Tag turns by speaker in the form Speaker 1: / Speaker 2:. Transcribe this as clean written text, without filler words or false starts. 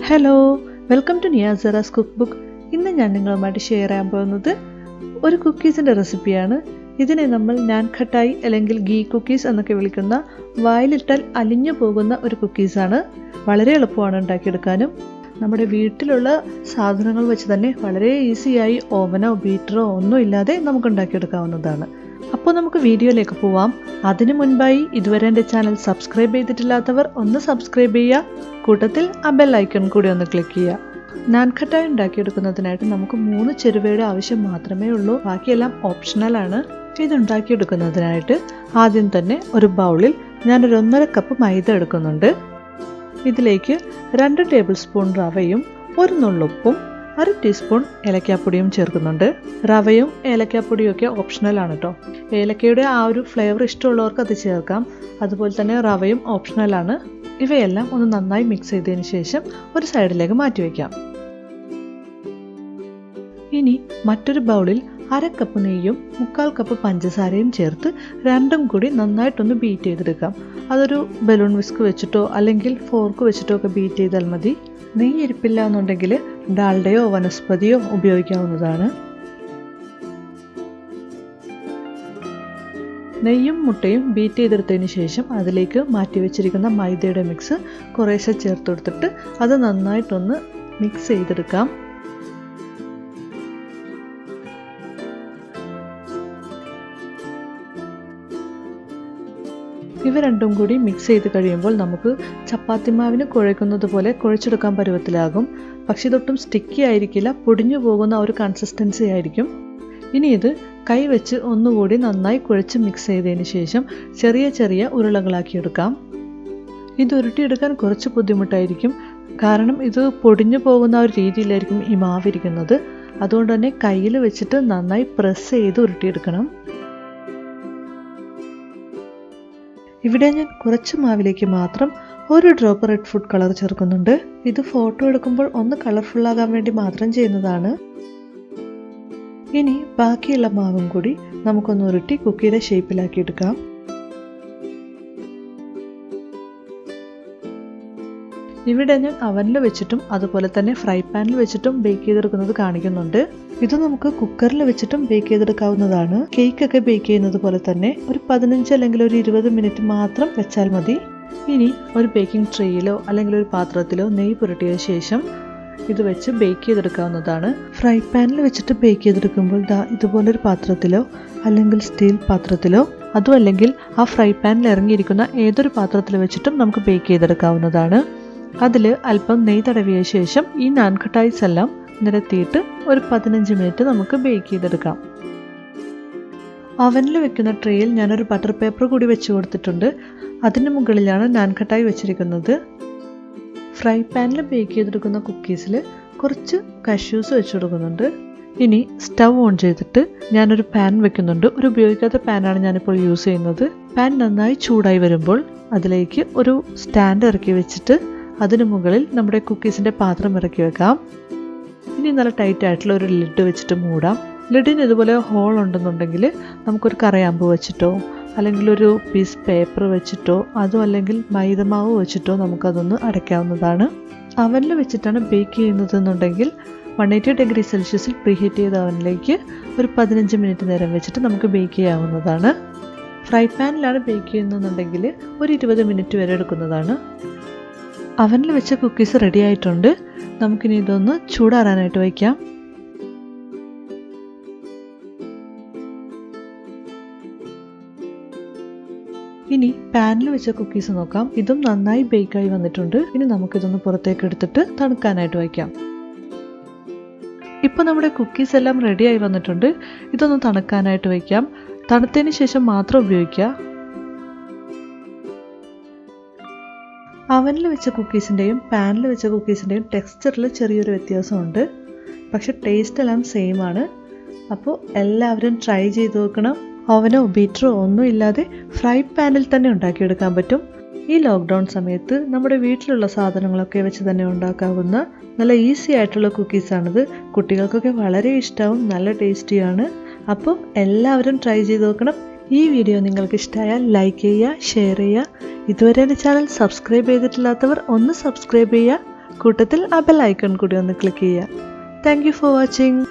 Speaker 1: Hello, welcome to Niyasara's cook book. ഇന്ന് ഞാൻ നിങ്ങളുമായിട്ട് ഷെയർ ചെയ്യാൻ പോകുന്നത് ഒരു കുക്കീസിൻ്റെ റെസിപ്പിയാണ്. ഇതിനെ നമ്മൾ നാൻഖട്ടായി അല്ലെങ്കിൽ ഗീ കുക്കീസ് എന്നൊക്കെ വിളിക്കുന്ന വായിലിട്ടാൽ അലിഞ്ഞു പോകുന്ന ഒരു കുക്കീസാണ്. വളരെ എളുപ്പമാണ് ഉണ്ടാക്കിയെടുക്കാനും. നമ്മുടെ വീട്ടിലുള്ള സാധനങ്ങൾ വെച്ച് തന്നെ വളരെ ഈസിയായി ഓവനോ ബീറ്ററോ ഒന്നും ഇല്ലാതെ നമുക്ക് ഉണ്ടാക്കിയെടുക്കാവുന്നതാണ്. അപ്പോൾ നമുക്ക് വീഡിയോയിലേക്ക് പോവാം. അതിനു മുൻപായി ഇതുവരെ എൻ്റെ ചാനൽ സബ്സ്ക്രൈബ് ചെയ്തിട്ടില്ലാത്തവർ ഒന്ന് സബ്സ്ക്രൈബ് ചെയ്യുക. കൂട്ടത്തിൽ ആ ബെൽ ഐക്കൺ കൂടി ഒന്ന് ക്ലിക്ക് ചെയ്യുക. നാൻഖട്ടായി ഉണ്ടാക്കിയെടുക്കുന്നതിനായിട്ട് നമുക്ക് 3 ചെറുവയുടെ ആവശ്യം മാത്രമേ ഉള്ളൂ. ബാക്കിയെല്ലാം ഓപ്ഷണലാണ്. ഇതുണ്ടാക്കിയെടുക്കുന്നതിനായിട്ട് ആദ്യം തന്നെ ഒരു ബൗളിൽ ഞാനൊരു 1.5 കപ്പ് മൈദ എടുക്കുന്നുണ്ട്. ഇതിലേക്ക് 2 ടേബിൾ സ്പൂൺ റവയും 1 നുള്ളുപ്പും 1/2 ടീസ്പൂൺ ഏലക്കാപ്പൊടിയും ചേർക്കുന്നുണ്ട്. റവയും ഏലക്കാപ്പൊടിയും ഒക്കെ ഓപ്ഷണലാണ് കേട്ടോ. ഏലക്കയുടെ ആ ഒരു ഫ്ലേവർ ഇഷ്ടമുള്ളവർക്ക് അത് ചേർക്കാം. അതുപോലെ തന്നെ റവയും ഓപ്ഷണലാണ്. ഇവയെല്ലാം ഒന്ന് നന്നായി മിക്സ് ചെയ്തതിന് ശേഷം ഒരു സൈഡിലേക്ക് മാറ്റി വയ്ക്കാം. ഇനി മറ്റൊരു ബൗളിൽ 1/2 കപ്പ് നെയ്യും 1/4 കപ്പ് പഞ്ചസാരയും ചേർത്ത് രണ്ടും കൂടി നന്നായിട്ടൊന്ന് ബീറ്റ് ചെയ്തെടുക്കാം. അതൊരു ബലൂൺ വിസ്ക് വെച്ചിട്ടോ അല്ലെങ്കിൽ ഫോർക്ക് വെച്ചിട്ടോ ഒക്കെ ബീറ്റ് ചെയ്താൽ മതി. നെയ്യ് ഇരിപ്പില്ല എന്നുണ്ടെങ്കിൽ ഡാൽഡയോ വനസ്പതിയോ ഉപയോഗിക്കാവുന്നതാണ്. നെയ്യും മുട്ടയും ബീറ്റ് ചെയ്തെടുത്തതിന് ശേഷം അതിലേക്ക് മാറ്റി വെച്ചിരിക്കുന്ന മൈദയുടെ മിക്സ് കുറേശ്ശെ ചേർത്ത് കൊടുത്തിട്ട് അത് നന്നായിട്ടൊന്ന് മിക്സ് ചെയ്തെടുക്കാം. ഇവ രണ്ടും കൂടി മിക്സ് ചെയ്ത് കഴിയുമ്പോൾ നമുക്ക് ചപ്പാത്തി മാവിന് കുഴയ്ക്കുന്നത് പോലെ കുഴച്ചെടുക്കാൻ പരുവത്തിലാകും. പക്ഷെ ഇതൊട്ടും സ്റ്റിക്കി ആയിരിക്കില്ല, പൊടിഞ്ഞു പോകുന്ന ഒരു കൺസിസ്റ്റൻസി ആയിരിക്കും. ഇനി ഇത് കൈവച്ച് ഒന്നുകൂടി നന്നായി കുഴച്ച് മിക്സ് ചെയ്തതിന് ശേഷം ചെറിയ ചെറിയ ഉരുളകളാക്കിയെടുക്കാം. ഇത് ഉരുട്ടിയെടുക്കാൻ കുറച്ച് ബുദ്ധിമുട്ടായിരിക്കും, കാരണം ഇത് പൊടിഞ്ഞു പോകുന്ന ഒരു രീതിയിലായിരിക്കും ഈ മാവിരിക്കുന്നത്. അതുകൊണ്ട് തന്നെ കയ്യിൽ വെച്ചിട്ട് നന്നായി പ്രസ് ചെയ്ത് ഉരുട്ടിയെടുക്കണം. ഇവിടെ ഞാൻ കുറച്ച് മാവിലേക്ക് മാത്രം 1 ഡ്രോപ്പ് റെഡ് ഫുഡ് കളർ ചേർക്കുന്നുണ്ട്. ഇത് ഫോട്ടോ എടുക്കുമ്പോൾ ഒന്ന് കളർഫുൾ ആകാൻ വേണ്ടി മാത്രം ചെയ്യുന്നതാണ്. ഇനി ബാക്കിയുള്ള മാവും കൂടി നമുക്കൊന്ന് ഉരുട്ടി കുക്കിയുടെ ഷേപ്പിലാക്കി എടുക്കാം. ഇവിടെ ഞാൻ അവനിൽ വെച്ചിട്ടും അതുപോലെ തന്നെ ഫ്രൈ പാനിൽ വെച്ചിട്ടും ബേക്ക് ചെയ്തെടുക്കുന്നത് കാണിക്കുന്നുണ്ട്. ഇത് നമുക്ക് കുക്കറിൽ വെച്ചിട്ടും ബേക്ക് ചെയ്തെടുക്കാവുന്നതാണ്. കേക്കൊക്കെ ബേക്ക് ചെയ്യുന്നത് പോലെ തന്നെ ഒരു 15 അല്ലെങ്കിൽ ഒരു 20 മിനിറ്റ് മാത്രം വെച്ചാൽ മതി. ഇനി ഒരു ബേക്കിംഗ് ട്രേയിലോ അല്ലെങ്കിൽ ഒരു പാത്രത്തിലോ നെയ്യ് പുരട്ടിയ ശേഷം ഇത് വെച്ച് ബേക്ക് ചെയ്തെടുക്കാവുന്നതാണ്. ഫ്രൈ പാനിൽ വെച്ചിട്ട് ബേക്ക് ചെയ്തെടുക്കുമ്പോൾ ഇതുപോലൊരു പാത്രത്തിലോ അല്ലെങ്കിൽ സ്റ്റീൽ പാത്രത്തിലോ അതും അല്ലെങ്കിൽ ആ ഫ്രൈ പാനിൽ ഇറങ്ങിയിരിക്കുന്ന ഏതൊരു പാത്രത്തിൽ വെച്ചിട്ടും നമുക്ക് ബേക്ക് ചെയ്തെടുക്കാവുന്നതാണ്. അതിൽ അല്പം നെയ്യ് തടവിയ ശേഷം ഈ നാൻഖട്ടായിസ് എല്ലാം നിരത്തിയിട്ട് ഒരു 15 മിനിറ്റ് നമുക്ക് ബേക്ക് ചെയ്തെടുക്കാം. അവനിൽ വെക്കുന്ന ട്രേയിൽ ഞാനൊരു ബട്ടർ പേപ്പർ കൂടി വെച്ച് കൊടുത്തിട്ടുണ്ട്. അതിന് മുകളിലാണ് നാൻഖട്ടായി വെച്ചിരിക്കുന്നത്. ഫ്രൈ പാനിൽ ബേക്ക് ചെയ്തെടുക്കുന്ന കുക്കീസിൽ കുറച്ച് കഷ്യൂസ് വെച്ച് കൊടുക്കുന്നുണ്ട്. ഇനി സ്റ്റൗ ഓൺ ചെയ്തിട്ട് ഞാനൊരു പാൻ വെക്കുന്നുണ്ട്. ഒരു ഉപയോഗിക്കാത്ത പാനാണ് ഞാനിപ്പോൾ യൂസ് ചെയ്യുന്നത്. പാൻ നന്നായി ചൂടായി വരുമ്പോൾ അതിലേക്ക് ഒരു സ്റ്റാൻഡ് ഇറക്കി വെച്ചിട്ട് അതിന് മുകളിൽ നമ്മുടെ കുക്കീസിൻ്റെ പാത്രം ഇറക്കി വെക്കാം. ഇനി നല്ല ടൈറ്റ് ആയിട്ടുള്ള ഒരു ലിഡ് വെച്ചിട്ട് മൂടാം. ലിഡിന് ഇതുപോലെ ഹോൾ ഉണ്ടെന്നുണ്ടെങ്കിൽ നമുക്കൊരു കറയാമ്പ് വെച്ചിട്ടോ അല്ലെങ്കിൽ ഒരു പീസ് പേപ്പർ വെച്ചിട്ടോ അതും അല്ലെങ്കിൽ മൈദമാവ് വെച്ചിട്ടോ നമുക്കതൊന്ന് അടയ്ക്കാവുന്നതാണ്. അവനിൽ വെച്ചിട്ടാണ് ബേക്ക് ചെയ്യുന്നതെന്നുണ്ടെങ്കിൽ 180 ഡിഗ്രി സെൽഷ്യസിൽ പ്രീഹീറ്റ് ചെയ്ത അവനിലേക്ക് ഒരു 15 മിനിറ്റ് നേരം വെച്ചിട്ട് നമുക്ക് ബേക്ക് ചെയ്യാവുന്നതാണ്. ഫ്രൈ പാനിലാണ് ബേക്ക് ചെയ്യുന്നതെന്നുണ്ടെങ്കിൽ ഒരു 20 മിനിറ്റ് വരെ എടുക്കുന്നതാണ്. അവനിൽ വെച്ച കുക്കീസ് റെഡി ആയിട്ടുണ്ട്. നമുക്കിനി ഇതൊന്ന് ചൂടാറാനായിട്ട് വയ്ക്കാം. ഇനി പാനിൽ വെച്ച കുക്കീസ് നോക്കാം. ഇതും നന്നായി ബേക്കായി വന്നിട്ടുണ്ട്. ഇനി നമുക്കിതൊന്ന് പുറത്തേക്ക് എടുത്തിട്ട് തണുക്കാനായിട്ട് വയ്ക്കാം. ഇപ്പോൾ നമ്മുടെ കുക്കീസ് എല്ലാം റെഡിയായി വന്നിട്ടുണ്ട്. ഇതൊന്ന് തണുക്കാനായിട്ട് വയ്ക്കാം. തണുത്തതിന് ശേഷം മാത്രം ഉപയോഗിക്കുക. അവനിൽ വെച്ച കുക്കീസിൻ്റെയും പാനിൽ വെച്ച കുക്കീസിൻ്റെയും ടെക്സ്ചറിൽ ചെറിയൊരു വ്യത്യാസമുണ്ട്. പക്ഷെ ടേസ്റ്റ് എല്ലാം സെയിം ആണ്. അപ്പോൾ എല്ലാവരും ട്രൈ ചെയ്ത് നോക്കണം. ഓവനോ ബീറ്ററോ ഒന്നും ഇല്ലാതെ ഫ്രൈ പാനിൽ തന്നെ ഉണ്ടാക്കിയെടുക്കാൻ പറ്റും. ഈ ലോക്ക്ഡൗൺ സമയത്ത് നമ്മുടെ വീട്ടിലുള്ള സാധനങ്ങളൊക്കെ വെച്ച് തന്നെ ഉണ്ടാക്കാവുന്ന നല്ല ഈസി ആയിട്ടുള്ള കുക്കീസാണിത്. കുട്ടികൾക്കൊക്കെ വളരെ ഇഷ്ടമാവും, നല്ല ടേസ്റ്റിയാണ്. അപ്പോൾ എല്ലാവരും ട്രൈ ചെയ്ത് നോക്കണം. ഈ വീഡിയോ നിങ്ങൾക്ക് ഇഷ്ടമായാൽ ലൈക്ക് ചെയ്യുക, ഷെയർ ചെയ്യുക. ഇതുവരെ എൻ്റെ ചാനൽ സബ്സ്ക്രൈബ് ചെയ്തിട്ടില്ലാത്തവർ ഒന്ന് സബ്സ്ക്രൈബ് ചെയ്യുക. കൂട്ടത്തിൽ ആ ബെൽ ഐക്കൺ കൂടി ഒന്ന് ക്ലിക്ക് ചെയ്യുക. Thank you for watching.